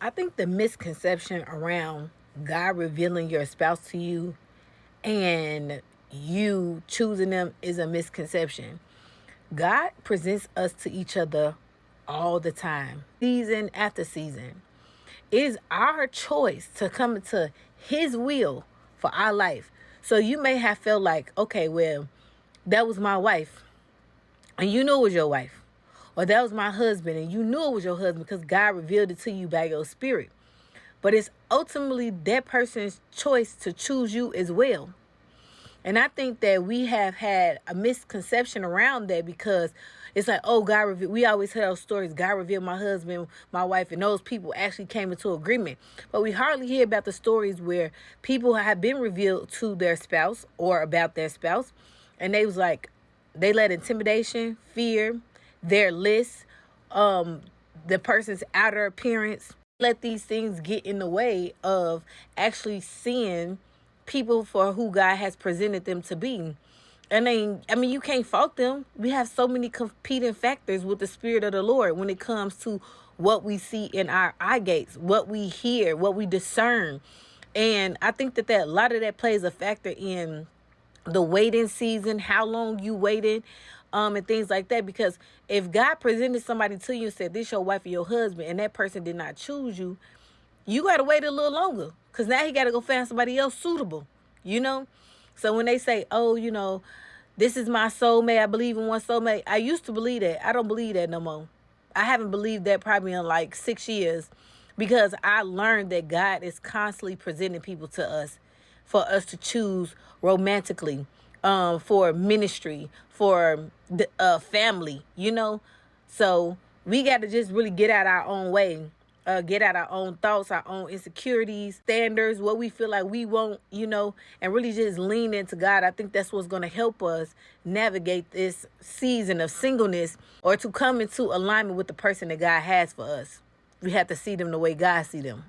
I think the misconception around God revealing your spouse to you and you choosing them is a misconception. God presents us to each other all the time, season after season. It is our choice to come into His will for our life. So you may have felt like, okay, well, that was my wife, and you knew it was your wife. Or that was my husband, and you knew it was your husband because God revealed it to you by your spirit. But it's ultimately that person's choice to choose you as well. And I think that we have had a misconception around that because it's like, oh, God revealed. We always hear those stories. God revealed my husband, my wife, and those people actually came into agreement. But we hardly hear about the stories where people have been revealed to their spouse or about their spouse. And they was like, they let intimidation, fear, their list, the person's outer appearance, let these things get in the way of actually seeing people for who God has presented them to be. And then, I mean, you can't fault them. We have so many competing factors with the Spirit of the Lord when it comes to what we see in our eye gates, what we hear, what we discern. And I think that a lot of that plays a factor in the waiting season, how long you waited, and things like that. Because if God presented somebody to you and said, this your wife or your husband, and that person did not choose you, you got to wait a little longer because now he got to go find somebody else suitable, you know? So when they say, oh, this is my soulmate, I believe in one soulmate. I used to believe that. I don't believe that no more. I haven't believed that probably in like 6 years because I learned that God is constantly presenting people to us for us to choose romantically, for ministry, for the family, So we got to just really get out our own way, get out our own thoughts, our own insecurities, standards, what we feel like we want, and really just lean into God. I think that's what's going to help us navigate this season of singleness or to come into alignment with the person that God has for us. We have to see them the way God see them.